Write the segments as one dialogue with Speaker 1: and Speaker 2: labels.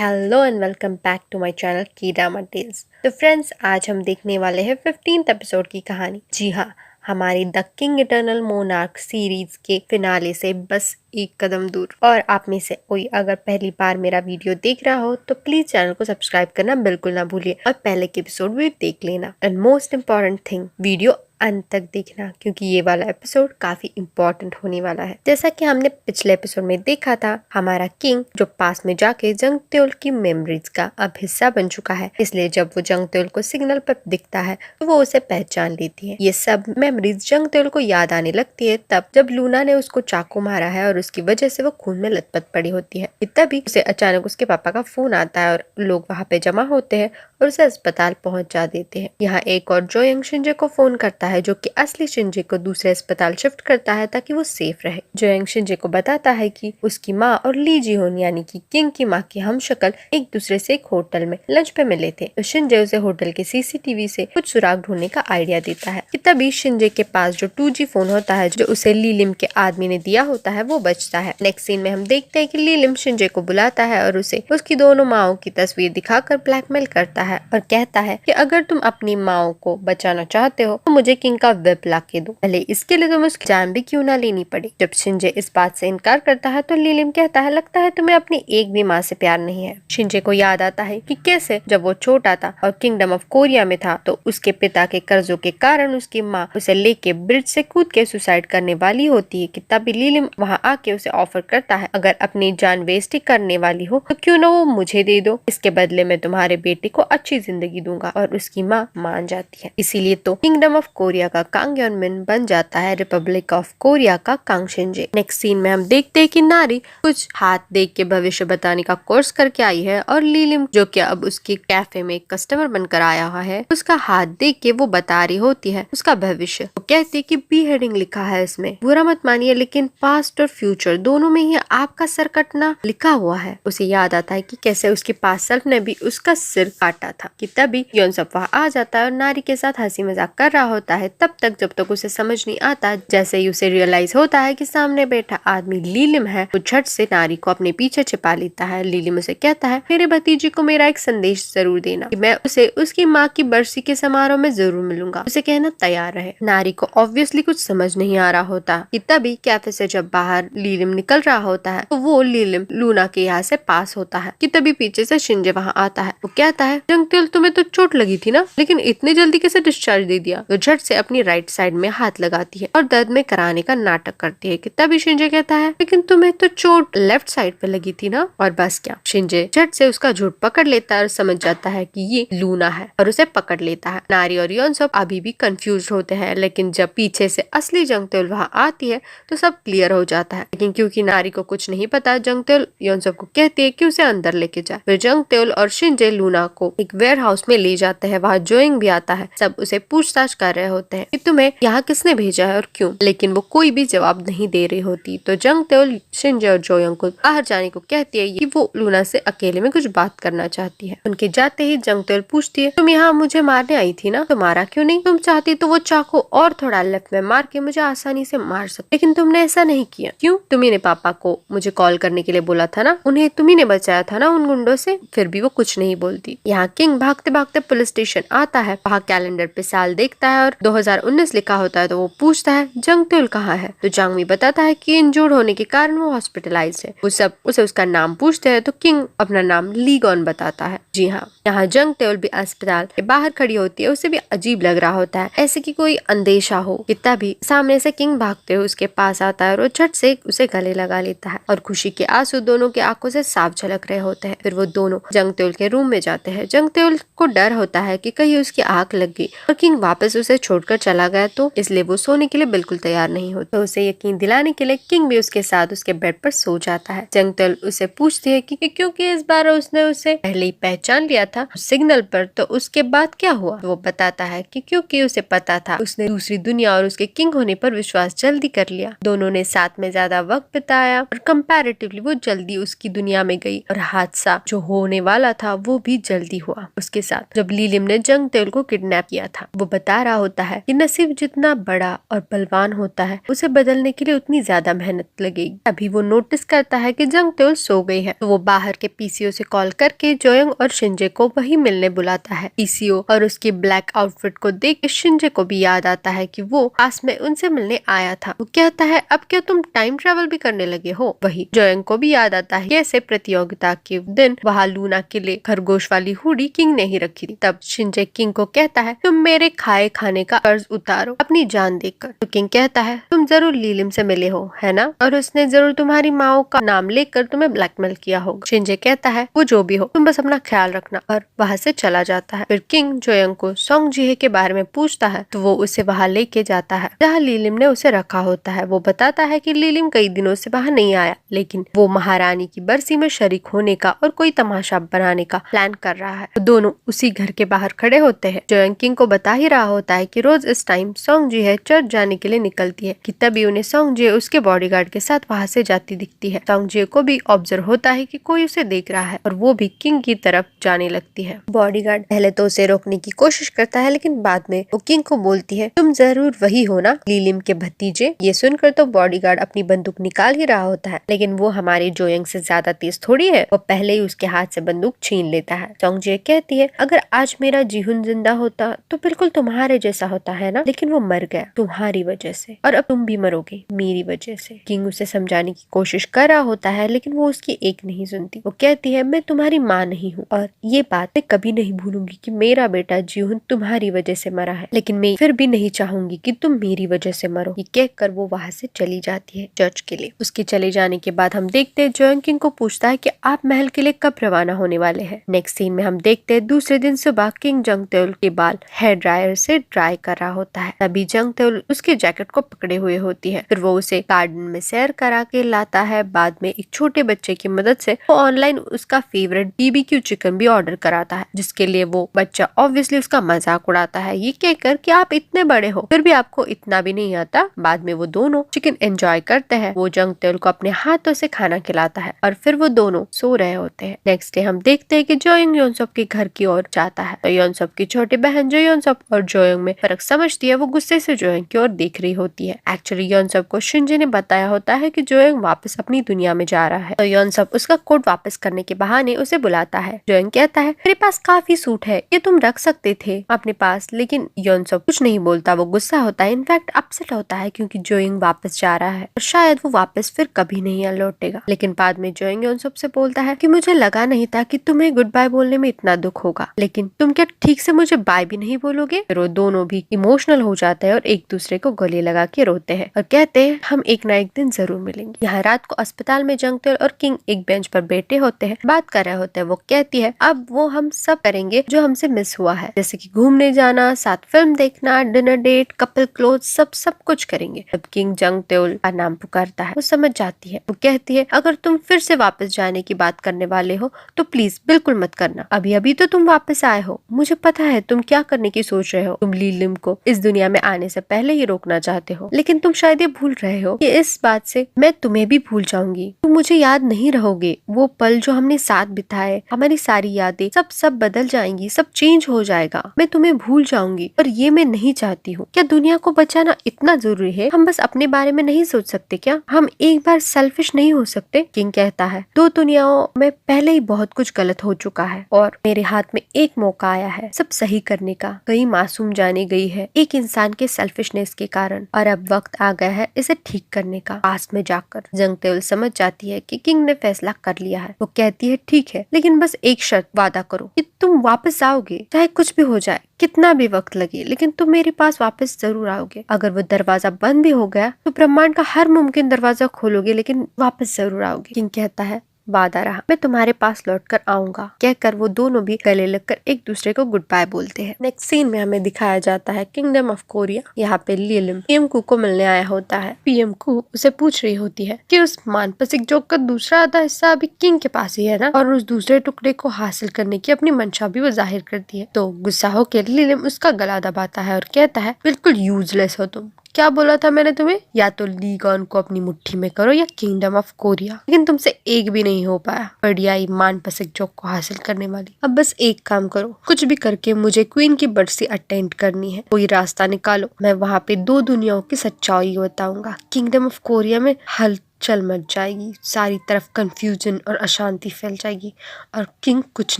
Speaker 1: Hello and welcome back to my channel की drama tales. तो friends, आज हम देखने वाले हैं 15th एपिसोड की कहानी। जी हाँ, हमारी the king eternal monarch series के फिनाले से बस एक कदम दूर। और आप में से कोई अगर पहली बार मेरा वीडियो देख रहा हो तो प्लीज चैनल को सब्सक्राइब करना बिल्कुल ना भूलिए और पहले के एपिसोड भी देख लेना। And most important thing, video अंत तक देखना क्योंकि ये वाला एपिसोड काफी इम्पोर्टेंट होने वाला है। जैसा कि हमने पिछले एपिसोड में देखा था, हमारा किंग जो पास में जाके जंग त्योल की मेमोरीज का अब हिस्सा बन चुका है, इसलिए जब वो जंग त्योल को सिग्नल पर दिखता है तो वो उसे पहचान लेती है। ये सब मेमोरीज जंग त्योल को याद आने लगती है तब जब लूना ने उसको चाकू मारा है और उसकी वजह से वो खून में लथपथ पड़ी होती है। तभी उसे अचानक उसके पापा का फोन आता है और लोग वहाँ पे जमा होते हैं और उसे अस्पताल पहुंचा देते हैं। यहाँ एक और जो यंग शिंजे को फोन करता है जो कि असली शिंजे को दूसरे अस्पताल शिफ्ट करता है ताकि वो सेफ रहे। जो यंग शिंजे को बताता है कि उसकी माँ और ली जी होन यानी कि किंग की माँ की हमशक्ल एक दूसरे से एक होटल में लंच पे मिले थे। तो शिंजे उसे होटल के सीसीटीवी से कुछ सुराग ढूंढने का आइडिया देता है कि तभी शिंजे के पास जो 2G फोन होता है जो उसे लीलिम के आदमी ने दिया होता है वो बचता है। नेक्स्ट सीन में हम देखते हैं कि लीलिम शिंजे को बुलाता है और उसे उसकी दोनों माओ की तस्वीर दिखाकर ब्लैकमेल करता है और कहता है कि अगर तुम अपनी माओ को बचाना चाहते हो तो मुझे किंग का वेब ला के दो, भले इसके लिए तुम्हें उसकी जान भी क्यों ना लेनी पड़े। जब शिंजे इस बात से इनकार करता है तो लीलिम कहता है लगता है तुम्हें अपनी एक भी माँ से प्यार नहीं है। शिंजे को याद आता है कि कैसे जब वो छोटा था और किंगडम ऑफ कोरिया में था तो उसके पिता के कर्जों के कारण उसकी माँ उसे लेके ब्रिज से कूद के सुसाइड करने वाली होती है कि तभी लीलिम वहाँ आके उसे ऑफर करता है अगर अपनी जान वेस्ट ही करने वाली हो तो क्यों ना वो मुझे दे दो, इसके बदले में तुम्हारे बेटे को अच्छी जिंदगी दूंगा। और उसकी माँ मान जाती है। इसीलिए तो किंगडम ऑफ कोरिया का कांग योनमिन बन जाता है रिपब्लिक ऑफ कोरिया का कांग शिंजे। नेक्स्ट सीन में हम देखते हैं कि नारी कुछ हाथ देख के भविष्य बताने का कोर्स करके आई है और लीलिम जो कि अब उसके कैफे में एक कस्टमर बनकर आया हुआ है उसका हाथ देख के वो बता रही होती है उसका भविष्य। वो कहती है कि बी हेडिंग लिखा है इसमें, बुरा मत मानिए लेकिन पास्ट और फ्यूचर दोनों में ही आपका सर कटना लिखा हुआ है। उसे याद आता है कि कैसे उसके पास सेल्फ ने भी उसका सिर काटा था कि तभी योन सब वहाँ आ जाता है और नारी के साथ हंसी मजाक कर रहा होता है तब तक जब तक उसे समझ नहीं आता। जैसे ही उसे रियलाइज होता है कि सामने बैठा आदमी लीलिम है वो झट से नारी को अपने पीछे छिपा लेता है। लीलिम उसे कहता है मेरे भतीजी को मेरा एक संदेश जरूर देना कि मैं उसे उसकी माँ की बरसी के समारोह में जरूर मिलूंगा, उसे कहना तैयार रहे। नारी को ऑब्वियसली कुछ समझ नहीं आ रहा होता कि तभी कैफे से जब बाहर लीलिम निकल रहा होता है तो वो लीलिम लूना के यहाँ से पास होता है कि तभी पीछे से शिंजे वहाँ आता है। वो कहता है जंगतेल तुम्हें तो चोट लगी थी ना, लेकिन इतनी जल्दी कैसे डिस्चार्ज दे दिया। वो झट से अपनी राइट साइड में हाथ लगाती है और दर्द में कराने का नाटक करती है कि तभी शिंजे कहता है लेकिन तुम्हें तो चोट लेफ्ट साइड पे लगी थी ना। और बस क्या, शिंजे झट से उसका झूठ पकड़ लेता है और समझ जाता है कि ये लूना है और उसे पकड़ लेता है। नारी और योन सब अभी भी कंफ्यूज होते हैं लेकिन जब पीछे से असली जंगतेल वहाँ आती है तो सब क्लियर हो जाता है। लेकिन क्योंकि नारी को कुछ नहीं पता, जंगतेल योन सब को कहती है कि उसे अंदर लेके जाए। फिर जंगतेल और शिंजे लूना को एक वेयर हाउस में ले जाते हैं। वहाँ जोइंग भी आता है। सब उसे पूछताछ कर रहे होते हैं कि तुम्हें यहाँ किसने भेजा है और क्यों, लेकिन वो कोई भी जवाब नहीं दे रही होती। तो जंगतेल शिंजे और जोयोंग को बाहर जाने को कहती है कि वो लूना से अकेले में कुछ बात करना चाहती है। उनके जाते ही जंगतेल पूछती है तुम यहाँ मुझे मारने आई थी ना, तो मारा क्यों नहीं? तुम चाहती तो वो चाकू और थोड़ा लेफ्ट में मार के मुझे आसानी से मार सकती, लेकिन तुमने ऐसा नहीं किया। क्यों? तुम्ही ने पापा को मुझे कॉल करने के लिए बोला था ना, उन्हें तुम्ही ने बचाया था ना उन गुंडों से। फिर भी वो कुछ नहीं बोलती। यहाँ किंग भागते भागते पुलिस स्टेशन आता है। वहाँ कैलेंडर पे साल देखता है और 2019 लिखा होता है तो वो पूछता है जंगतेल कहाँ है। तो जांगमी बताता है कि इंजर्ड होने के कारण वो हॉस्पिटलाइज्ड है। वो सब उसे उसका नाम पूछते हैं तो किंग अपना नाम लीगॉन बताता है। जी हाँ, यहाँ जंगतेल भी अस्पताल के बाहर खड़ी होती है। उसे भी अजीब लग रहा होता है, ऐसे कि कोई अंदेशा हो। कि तभी सामने से किंग भागते हुए उसके पास आता है और वो झट से उसे गले लगा लेता है और खुशी के आंसू दोनों की आंखों से साफ झलक रहे होते हैं। फिर वो दोनों जंगतेल के रूम में जाते हैं। जंगतेल को डर होता है कि कहीं उसकी आंख लग गई और किंग वापस उसे छोड़कर चला गया तो, इसलिए वो सोने के लिए बिल्कुल तैयार नहीं होता। तो उसे यकीन दिलाने के लिए किंग भी उसके साथ उसके बेड पर सो जाता है। जंगतेल उसे पूछती है कि क्योंकि इस बार उसने उसे पहले ही पहचान लिया था सिग्नल पर, तो उसके बाद क्या हुआ? वो बताता है कि क्योंकि उसे पता था उसने दूसरी दुनिया और उसके किंग होने पर विश्वास जल्दी कर लिया। दोनों ने साथ में ज्यादा वक्त बिताया और कंपैरेटिवली वो जल्दी उसकी दुनिया में गई और हादसा जो होने वाला था वो भी जल्दी हुआ उसके साथ। जब लीलिम ने जंगतेल को किडनैप किया था, वो बता रहा होता बोलता है कि नसीब जितना बड़ा और बलवान होता है उसे बदलने के लिए उतनी ज्यादा मेहनत लगेगी। अभी वो नोटिस करता है कि जंग त्योल सो गई है, तो वो बाहर के पीसीओ से कॉल करके जोयोंग और शिंजे को वही मिलने बुलाता है। पीसीओ और उसकी ब्लैक आउटफिट को देख के शिंजे को भी याद आता है कि वो पास में उनसे मिलने आया था। वो कहता है अब क्या तुम टाइम ट्रेवल भी करने लगे हो। वही जोयोंग को भी याद आता है कैसे प्रतियोगिता के दिन वहाँ लूना के लिए खरगोश वाली हुडी किंग ने ही रखी थी। तब शिंजे किंग को कहता है तुम मेरे खाने का कर्ज उतारो अपनी जान देकर। तो किंग कहता है तुम जरूर लीलिम से मिले हो, है ना, और उसने जरूर तुम्हारी माँ का नाम लेकर तुम्हें ब्लैकमेल किया होगा। शिंजे कहता है वो जो भी हो तुम बस अपना ख्याल रखना, और वहाँ से चला जाता है। फिर किंग जोयोंग को सोंग जिहे के बारे में पूछता है तो वो उसे वहाँ लेके जाता है जहाँ लीलिम ने उसे रखा होता है। वो बताता है कि लीलिम कई दिनों से वहाँ नहीं आया, लेकिन वो महारानी की बरसी में शरीक होने का और कोई तमाशा बनाने का प्लान कर रहा है। दोनों उसी घर के बाहर खड़े होते हैं। जोयोंग किंग को बता ही रहा होता है कि रोज इस टाइम सोंग जिहे चर्च जाने के लिए निकलती है कि तभी उन्हें सोंग जिहे उसके बॉडीगार्ड के साथ वहाँ से जाती दिखती है। सोंग जिहे को भी ऑब्जर्व होता है कि कोई उसे देख रहा है और वो भी किंग की तरफ जाने लगती है। बॉडीगार्ड पहले तो उसे रोकने की कोशिश करता है, लेकिन बाद में वो किंग को बोलती है तुम जरूर वही हो ना, लीलिम के भतीजे। ये सुनकर तो बॉडीगार्ड अपनी बंदूक निकाल ही रहा होता है, लेकिन वो हमारे जोयोंग से ज्यादा तेज थोड़ी है। वो पहले ही उसके हाथ से बंदूक छीन लेता है। सोंग जिहे कहती है अगर आज मेरा जीहुन जिंदा होता तो बिल्कुल तुम्हारे जैसा होता है ना, लेकिन वो मर गया तुम्हारी वजह से, और अब तुम भी मरोगे मेरी वजह से। किंग उसे समझाने की कोशिश कर रहा होता है, लेकिन वो उसकी एक नहीं सुनती। वो कहती है मैं तुम्हारी माँ नहीं हूँ और ये बात मैं कभी नहीं भूलूंगी कि मेरा बेटा जीहुन तुम्हारी वजह से मरा है, लेकिन मैं फिर भी नहीं चाहूंगी कि तुम मेरी वजह से मरो। ये कहकर वो वहाँ से चली जाती है चर्च के लिए। उसके चले जाने के बाद हम देखते हैं जोयोंग किंग को पूछता है कि आप महल के लिए कब रवाना होने वाले हैं। नेक्स्ट सीन में हम देखते हैं दूसरे दिन सुबह किंग जंग त्योल के बाल हेयर ड्रायर से ड्राई कर रहा होता है। तभी जंग त्योल उसके जैकेट को पकड़े हुए होती है। फिर वो उसे गार्डन में सैर करा के लाता है। बाद में एक छोटे बच्चे की मदद से वो ऑनलाइन उसका फेवरेट बीबीक्यू चिकन भी ऑर्डर कराता है, जिसके लिए वो बच्चा ऑब्वियसली उसका मजाक उड़ाता है ये कहकर कि आप इतने बड़े हो फिर भी आपको इतना भी नहीं आता। बाद में वो दोनों चिकन एंजॉय करते हैं। वो जंग त्योल को अपने हाथों से खाना खिलाता है और फिर वो दोनों सो रहे होते हैं। नेक्स्ट डे हम देखते हैं कि जोयोंग योनसोप के घर की ओर जाता है। तो योनसोप की छोटी बहन जो योनसोप और जोयोंग में फर्क समझती है, वो गुस्से से जोयोंग की ओर देख रही होती है। एक्चुअली योनसोप को शिंजे ने बताया होता है कि जोयोंग वापस अपनी दुनिया में जा रहा है। तो योनसोप उसका कोट वापस करने के बहाने उसे बुलाता है। जोयोंग कहता है मेरे पास काफी सूट है, ये तुम रख सकते थे अपने पास, लेकिन योनसोप कुछ नहीं बोलता। वो गुस्सा होता है, इनफैक्ट अपसेट होता है क्योंकि जोयोंग वापस जा रहा है और शायद वो वापस फिर कभी नहीं लौटेगा। लेकिन बाद में जोयोंग योनसोप से बोलता है कि मुझे लगा नहीं था कि तुम्हें गुड बाय बोलने में इतना दुख होगा, लेकिन तुम क्या ठीक से मुझे बाय भी नहीं बोलोगे। फिर वो दोनों भी इमोशनल हो जाते हैं और एक दूसरे को गले लगा के रोते हैं और कहते हैं हम एक ना एक दिन जरूर मिलेंगे। यहाँ रात को अस्पताल में जंग त्योल और किंग एक बेंच पर बैठे होते हैं, बात कर रहे होते हैं। वो कहती है अब वो हम सब करेंगे जो हमसे मिस हुआ है, जैसे कि घूमने जाना, साथ फिल्म देखना, डिनर डेट, कपल क्लोथ, सब कुछ करेंगे। जब किंग जंग त्योल का नाम पुकारता है वो समझ जाती है। वो कहती है अगर तुम फिर से वापस जाने की बात करने वाले हो तो प्लीज बिल्कुल मत करना। अभी अभी तो तुम वापस आए हो, मुझे पता है तुम क्या करने की सोच रहे हो। तुम लीलिम को इस दुनिया में आने से पहले ही रोकना चाहते हो, लेकिन तुम शायद ये भूल रहे हो कि इस बात से मैं तुम्हें भी भूल जाऊंगी। तुम मुझे याद नहीं रहोगे। वो पल जो हमने साथ बिताए, हमारी सारी यादें सब बदल जाएंगी, सब चेंज हो जाएगा। मैं तुम्हें भूल जाऊंगी और ये मैं नहीं चाहती हूँ। क्या दुनिया को बचाना इतना जरूरी है? हम बस अपने बारे में नहीं सोच सकते क्या? हम एक बार सेल्फिश नहीं हो सकते? किंग कहता है दो दुनियाओं में पहले ही बहुत कुछ गलत हो चुका है और मेरे हाथ में एक मौका आया है सब सही करने का। कई मासूम जाने गई है एक इंसान के सेल्फिशनेस के कारण, और अब वक्त आ गया है इसे ठीक करने का। पास में जाकर जंग त्योल समझ जाती है कि किंग ने फैसला कर लिया है। वो कहती है ठीक है, लेकिन बस एक शर्त वादा करो कि तुम वापस आओगे, चाहे कुछ भी हो जाए, कितना भी वक्त लगे, लेकिन तुम मेरे पास वापस जरूर आओगे। अगर वो दरवाजा बंद भी हो गया तो ब्रह्मांड का हर मुमकिन दरवाजा खोलोगे, लेकिन वापस जरूर आओगे। किंग कहता है वादा रहा, मैं तुम्हारे पास लौट कर आऊंगा। कहकर वो दोनों भी गले लगकर एक दूसरे को गुड बाय बोलते हैं। नेक्स्ट सीन में हमें दिखाया जाता है किंगडम ऑफ कोरिया। यहाँ पे लीलिम पीएम कू को मिलने आया होता है। पीएम कू उसे पूछ रही होती है कि उस मानपसिक जोक का दूसरा आधा हिस्सा अभी किंग के पास ही है ना, और उस दूसरे टुकड़े को हासिल करने की अपनी मंशा भी वो जाहिर करती है। तो गुस्सा होकर लीलिम उसका गला दबाता है और कहता है बिल्कुल यूजलेस हो तुम, क्या बोला था मैंने तुम्हें, या तो लीगॉन को अपनी मुट्ठी में करो या किंगडम ऑफ कोरिया, लेकिन तुमसे एक भी नहीं हो पाया। बढ़ियाई मान पसिक जोक को हासिल करने वाली। अब बस एक काम करो, कुछ भी करके मुझे क्वीन की बरसी अटेंड करनी है। कोई रास्ता निकालो, मैं वहाँ पे 2 दुनियाओं की सच्चाई बताऊंगा। किंगडम ऑफ कोरिया में हलचल मच जाएगी, सारी तरफ कंफ्यूजन और अशांति फैल जाएगी और किंग कुछ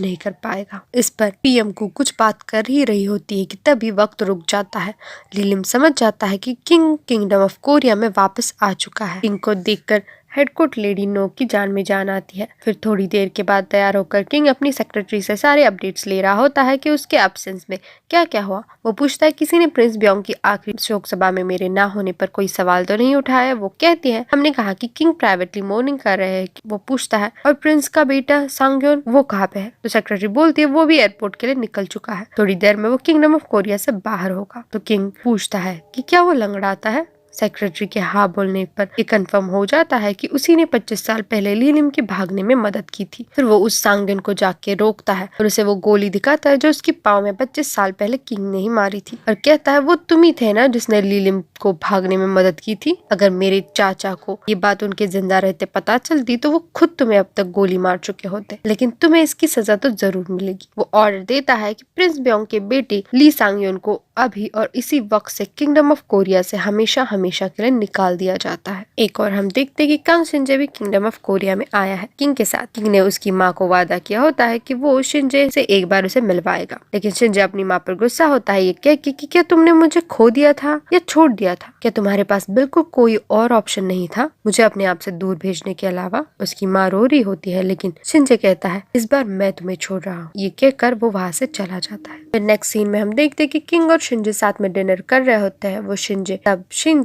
Speaker 1: नहीं कर पाएगा। इस पर पीएम को कुछ बात कर ही रही होती है कि तभी वक्त रुक जाता है। लिलिम समझ जाता है कि किंग किंगडम ऑफ कोरिया में वापस आ चुका है। किंग को देखकर हेडकोट लेडी नो की जान में जान आती है। फिर थोड़ी देर के बाद तैयार होकर किंग अपनी सेक्रेटरी से सारे अपडेट्स ले रहा होता है कि उसके एब्सेंस में क्या क्या हुआ। वो पूछता है किसी ने प्रिंस ब्योंग की आखिरी शोक सभा में मेरे ना होने पर कोई सवाल तो नहीं उठाया। वो कहती है हमने कहा कि किंग प्राइवेटली मॉर्निंग कर रहे हैं। वो पूछता है और प्रिंस का बेटा सांग्योन वो कहाँ पे है। तो सेक्रेटरी बोलती है वो भी एयरपोर्ट के लिए निकल चुका है, थोड़ी देर में वो किंगडम ऑफ कोरिया से बाहर होगा। तो किंग पूछता है कि क्या वो लंगड़ाता है। सेक्रेटरी के हाँ बोलने पर ये कंफर्म हो जाता है कि उसी ने 25 साल पहले लीलिम के भागने में मदद की थी। फिर वो उस सांगन को जाके रोकता है और उसे वो गोली दिखाता है जो उसकी पाँव में 25 साल पहले किंग ने ही मारी थी, और कहता है वो तुम ही थे ना जिसने लीलिम को भागने में मदद की थी। अगर मेरे चाचा को ये बात उनके जिंदा रहते पता चलती तो वो खुद तुम्हें अब तक गोली मार चुके होते, लेकिन तुम्हें इसकी सजा तो जरूर मिलेगी। वो ऑर्डर देता है कि प्रिंस ब्योंग के बेटे ली सांगयोन को अभी और इसी वक्त से किंगडम ऑफ कोरिया से हमेशा हमेशा के लिए निकाल दिया जाता है। एक और हम देखते हैं कि कांग शिंजे भी किंगडम ऑफ कोरिया में आया है किंग के साथ। किंग ने उसकी माँ को वादा किया होता है कि वो शिंजे से एक बार उसे मिलवाएगा, लेकिन शिंजे अपनी माँ पर गुस्सा होता है ये कह के कि क्या तुमने मुझे खो दिया था या छोड़ दिया था, क्या तुम्हारे पास बिल्कुल कोई और ऑप्शन नहीं था मुझे अपने आप से दूर भेजने के अलावा। उसकी माँ रो रही होती है, लेकिन शिंजे कहता है इस बार मैं तुम्हें छोड़ रहा हूँ। ये कहकर वो वहाँ से चला जाता है। फिर नेक्स्ट सीन में हम देखते हैं कि किंग और शिंजे साथ में डिनर कर रहे होते हैं। वो शिंजे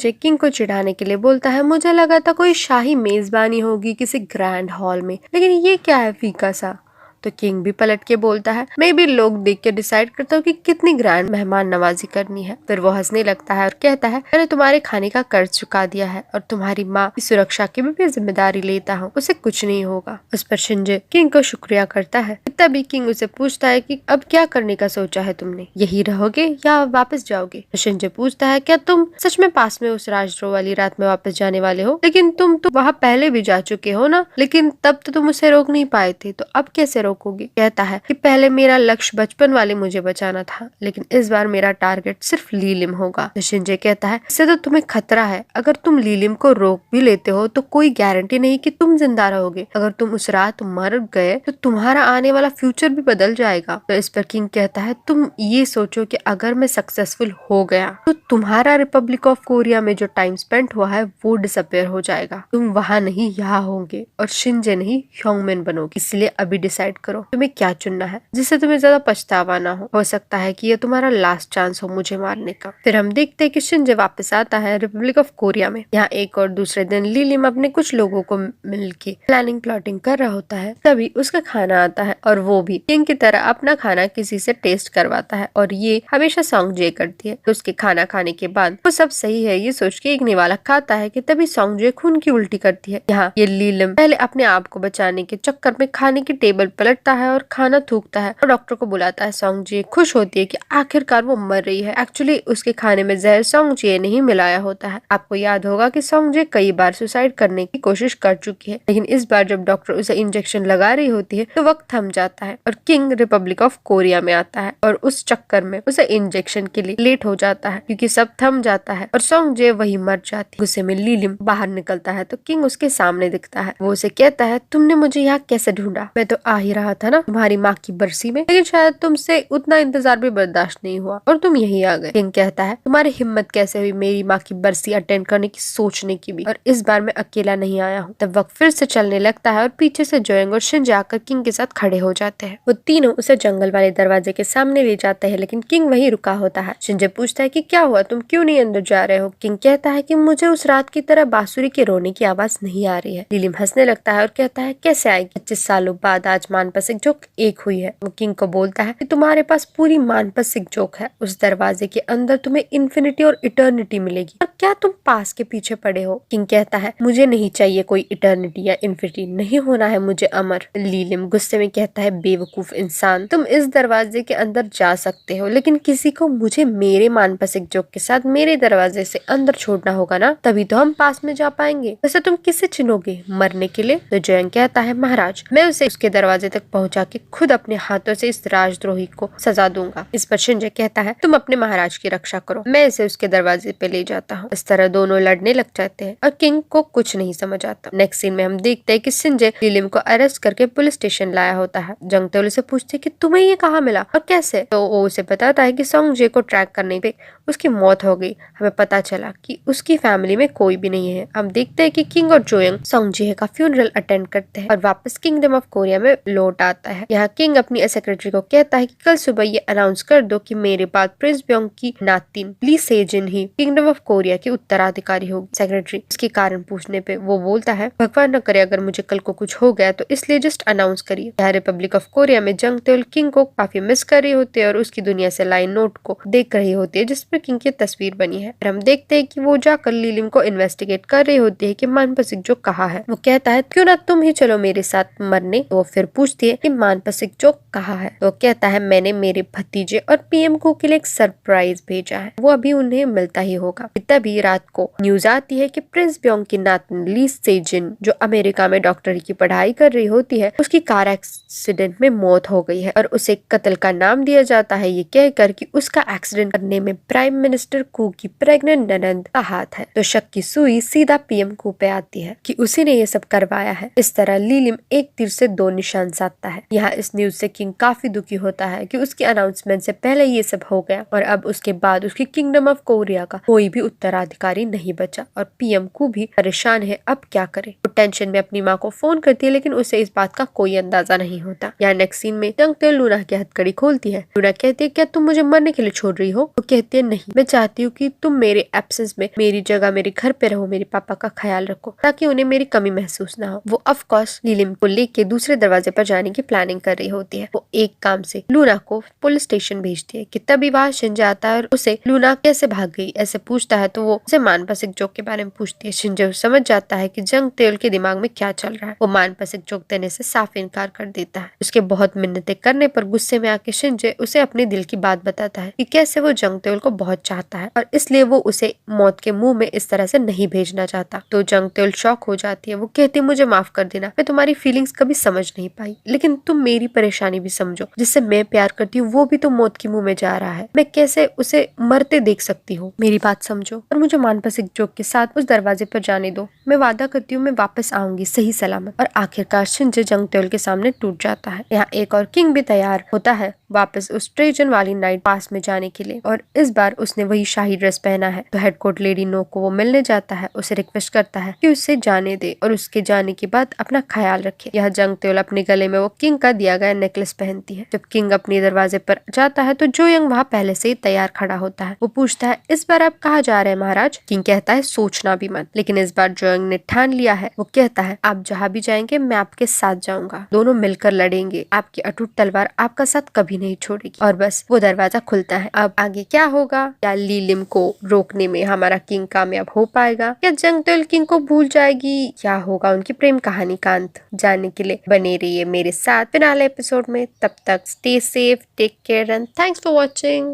Speaker 1: किंग को चिढ़ाने के लिए बोलता है मुझे लगा था कोई शाही मेजबानी होगी किसी ग्रैंड हॉल में, लेकिन ये क्या है फीका सा। तो किंग भी पलट के बोलता है मैं भी लोग देख के डिसाइड करता हूँ कि कितनी ग्रैंड मेहमान नवाजी करनी है। फिर वो हंसने लगता है और कहता है मैंने तुम्हारे खाने का कर्ज चुका दिया है और तुम्हारी माँ की सुरक्षा की भी जिम्मेदारी लेता हूँ, उसे कुछ नहीं होगा। उस पर शिंजे किंग को शुक्रिया करता है। तभी किंग उसे पूछता है कि अब क्या करने का सोचा है तुमने, यही रहोगे या वापस जाओगे। तो शिंजे पूछता है क्या तुम सच में पास में उस राजद्रोह वाली रात में वापस जाने वाले हो, लेकिन तुम तो वहाँ पहले भी जा चुके हो ना, लेकिन तब तो तुम उसे रोक नहीं पाए थे, तो अब कैसे रोकोगे। कहता है कि पहले मेरा लक्ष्य बचपन वाले मुझे बचाना था, लेकिन इस बार मेरा टारगेट सिर्फ लीलिम होगा। तो शिंजे कहता है इससे तो तुम्हें खतरा है, अगर तुम लीलिम को रोक भी लेते हो तो कोई गारंटी नहीं कि तुम जिंदा रहोगे। अगर तुम उस रात मर गए तो तुम्हारा आने वाला फ्यूचर भी बदल जाएगा। तो इस पर किंग कहता है तुम ये सोचो कि अगर मैं सक्सेसफुल हो गया तो तुम्हारा रिपब्लिक ऑफ कोरिया में जो टाइम स्पेंड हुआ है वो डिसअपेयर हो जाएगा, तुम वहाँ नहीं यहाँ होंगे और शिंजे नहीं ह्योंगमिन बनोगे। इसलिए अभी डिसाइड करो तुम्हें क्या चुनना है जिससे तुम्हें ज्यादा पछतावा ना हो सकता है कि ये तुम्हारा लास्ट चांस हो मुझे मारने का। फिर हम देखते हैं कि शिंजे वापस आता है रिपब्लिक ऑफ कोरिया में। यहाँ एक और दूसरे दिन लिलिम अपने कुछ लोगों को मिलके प्लानिंग प्लॉटिंग कर रहा होता है। तभी उसका खाना आता है और वो भी किंग की तरह अपना खाना किसी से टेस्ट करवाता है, और ये हमेशा सॉन्गजे करती है। उसके खाना खाने के बाद वो सब सही है ये सोच के एक निवाला खाता है कि तभी सॉन्गजे खून की उल्टी करती है। यहाँ ये लिलिम पहले अपने आप को बचाने के चक्कर में खाने की टेबल पलटता है और खाना थूकता है और डॉक्टर को बुलाता है। सॉन्गजे खुश होती है कि आखिरकार वो मर रही है। एक्चुअली उसके खाने में जहर सॉन्गजे ने ही मिलाया होता है। आपको याद होगा कि सॉन्गजे कई बार सुसाइड करने की कोशिश कर चुकी है, लेकिन इस बार जब डॉक्टर उसे इंजेक्शन लगा रही होती है तो वक्त थम जाता है और किंग रिपब्लिक ऑफ कोरिया में आता है और उस चक्कर में उसे इंजेक्शन के लिए लेट हो जाता है क्योंकि सब थम जाता है और सॉन्गजे वही मर जाती है। गुस्से में लिलिम बाहर निकलता है तो किंग उसके सामने दिखता है। वो उसे कहता है तुमने मुझे यहाँ कैसे ढूंढा, मैं तो आ ही रहा था ना तुम्हारी माँ की बरसी में, लेकिन शायद तुमसे उतना इंतजार भी बर्दाश्त नहीं हुआ और तुम यही आ गए। किंग कहता है तुम्हारी हिम्मत कैसे हुई मेरी माँ की बरसी अटेंड करने की सोचने की भी, और इस बार मैं अकेला नहीं आया हूँ। तब वक्त फिर से चलने लगता है और पीछे से जोएंग और शिंजे आकर किंग के साथ खड़े हो जाते हैं। वो तीनों उसे जंगल वाले दरवाजे के सामने ले जाते हैं, लेकिन किंग वहीं रुका होता है। शिंजे पूछता है कि क्या हुआ, तुम क्यों नहीं अंदर जा रहे हो। किंग कहता है कि मुझे उस रात की तरह बांसुरी के रोने की आवाज नहीं आ रही है। लिलिम हंसने लगता है और कहता है कैसे आएगी, 25 सालों बाद आज माँ मानसिक जोक एक हुई है। वो किंग को बोलता है कि तुम्हारे पास पूरी मानसिक जोक है, उस दरवाजे के अंदर तुम्हें इन्फिनिटी और इटर्निटी मिलेगी, और क्या तुम पास के पीछे पड़े हो? किंग कहता है मुझे नहीं चाहिए कोई इटर्निटी या इन्फिनिटी, नहीं होना है मुझे अमर। लीलिम गुस्से में कहता है बेवकूफ इंसान, तुम इस दरवाजे के अंदर जा सकते हो, लेकिन किसी को मुझे मेरे मानसिक जोक के साथ मेरे दरवाजे से अंदर छोड़ना होगा ना, तभी तो हम पास में जा पाएंगे। वैसे तुम किसे चुनोगे, मरने के लिए? तो जयंग कहता है महाराज, मैं उसे उसके दरवाजे तक पहुंचा के खुद अपने हाथों से इस राजद्रोही को सजा दूंगा। इस पर शिंजे कहता है तुम अपने महाराज की रक्षा करो, मैं इसे उसके दरवाजे पे ले जाता हूँ। इस तरह दोनों लड़ने लग जाते हैं और किंग को कुछ नहीं समझ आता। नेक्स्ट सीन में हम देखते हैं कि शिंजे लीलिम को अरेस्ट करके पुलिस स्टेशन लाया होता है। जंग तेल से पूछते कि तुम्हें ये कहाँ मिला और कैसे? तो वो उसे बताता है कि सोंगजे को ट्रैक करने पे उसकी मौत हो गई। हमें पता चला कि उसकी फैमिली में कोई भी नहीं है। हम देखते हैं कि किंग और जोयंग सोंगजे का फ्यूनरल अटेंड करते हैं और वापस किंगडम ऑफ कोरिया में लौट आता है। यहाँ किंग अपनी सेक्रेटरी को कहता है कि कल सुबह ये अनाउंस कर दो कि मेरे बाद प्रिंस ब्योंग की नातिन ली सेजिन ही किंगडम ऑफ कोरिया की उत्तराधिकारी होगी। सेक्रेटरी इसके कारण पूछने पे वो बोलता है भगवान न करे अगर मुझे कल को कुछ हो गया तो इसलिए जस्ट अनाउंस करिए। यहाँ रिपब्लिक ऑफ कोरिया में जंग तेल किंग को काफी मिस कर रही होती है और उसकी दुनिया से लाइन नोट को देख रही होती है जिसपे किंग की तस्वीर बनी है। हम देखते हैं कि वो जाकर लीलिम को इन्वेस्टिगेट कर रही होती है कि मानसिक जोक कहाँ है। वो कहता है क्यों ना तुम ही चलो मेरे साथ मरने। तो फिर पूछती है कि मानसिक जोक कहाँ है। तो कहता है मैंने मेरे भतीजे और पीएम को के लिए एक सरप्राइज भेजा है, वो अभी उन्हें मिलता ही होगा। तभी रात को न्यूज आती है कि प्रिंस ब्योंग की नातिन ली सेजिन जो अमेरिका में डॉक्टरी की पढ़ाई कर रही होती है उसकी कार एक्सीडेंट में मौत हो गई है और उसे कत्ल का नाम दिया जाता है ये कहकर कि उसका एक्सीडेंट करने में प्राइम मिनिस्टर कू की प्रेग्नेंट ननंद का हाथ है। तो शक की सुई सीधा पीएम कू पे आती है कि उसी ने ये सब करवाया है। इस तरह लीलिम एक तीर से दो निशान साधता है। यहाँ इस न्यूज से किंग काफी दुखी होता है कि उसकी अनाउंसमेंट से पहले ये सब हो गया और अब उसके बाद उसकी किंगडम ऑफ कोरिया का कोई भी उत्तराधिकारी नहीं बचा और पीएम कू भी परेशान है, अब क्या करे। वो टेंशन में अपनी माँ को फोन करती है लेकिन उसे इस बात का कोई अंदाजा नहीं होता। यहाँ नेक्स्ट सीन में जंग तेल लूना की हथकड़ी खोलती है। लूना कहती है क्या तुम मुझे मरने के लिए छोड़ रही हो? वो कहती है नहीं, मैं चाहती हूँ कि तुम मेरे एब्सेंस में मेरी जगह मेरे घर पे रहो, मेरे पापा का ख्याल रखो ताकि उन्हें मेरी कमी महसूस ना हो। वो ऑफ कोर्स लीलिम को लेके दूसरे दरवाजे पर जाने की प्लानिंग कर रही होती है। वो एक काम से लूना को पुलिस स्टेशन भेजती है कि तभी वहाँ शिंजे आता है और उसे लूना कैसे भाग गई ऐसे पूछता है। तो वो उसे मानसिक जोक के बारे में पूछती है। शिंजे समझ जाता है कि जंग तेल के दिमाग में क्या चल रहा है। वो मानसिक जोक देने से साफ इनकार कर देता है। उसके बहुत मिन्नतें करने पर गुस्से में आके शिंजे उसे अपने दिल की बात बताता है कि कैसे वो जंग तेल को बहुत चाहता है और इसलिए वो उसे मौत के मुंह में इस तरह से नहीं भेजना चाहता। तो जंग तेल शॉक हो जाती है। वो कहती है मुझे माफ कर देना, मैं तुम्हारी फीलिंग्स कभी समझ नहीं पाई, लेकिन तुम मेरी परेशानी भी समझो। जिससे मैं प्यार करती हूँ वो भी तो मौत के मुंह में जा रहा है, मैं कैसे उसे मरते देख सकती हूँ? मेरी बात समझो और मुझे मानसिक जोक के साथ उस दरवाजे पर जाने दो। मैं वादा करती हूँ मैं वापस आऊंगी सही सलामत। और आखिरकार शिंजे जंग तेल के सामने टूट जाता है। यहाँ एक और किंग भी तैयार होता है वापस उस ट्रेजन वाली नाइट पास में जाने के लिए और इस बार उसने वही शाही ड्रेस पहना है। तो हेड कोर्ट लेडी नो को वो मिलने जाता है, उसे रिक्वेस्ट करता है कि उसे जाने दे और उसके जाने के बाद अपना ख्याल रखे। यह जंग तेल अपने गले में वो किंग का दिया गया नेकलेस पहनती है। जब किंग अपने दरवाजे पर जाता है तो जोयंग वहाँ पहले से ही तैयार खड़ा होता है। वो पूछता है इस बार आप कहाँ जा रहे हैं महाराज? किंग कहता है सोचना भी मत, लेकिन इस बार जोयंग ने ठान लिया है। वो कहता है आप जहाँ भी जाएंगे मैं आपके साथ जाऊंगा, दोनों मिलकर लड़ेंगे, आपकी अटूट तलवार आपका साथ कभी नहीं छोड़ेगी। और बस वो दरवाजा खुलता है। अब आगे क्या होगा? क्या लीलिम को रोकने में हमारा किंग कामयाब हो पाएगा या जंग तेल किंग को भूल जाएगी? क्या होगा उनकी प्रेम कहानी का अंत? जानने के लिए बने रहिए मेरे साथ फिनाले एपिसोड में। तब तक stay safe, take care and thanks for watching.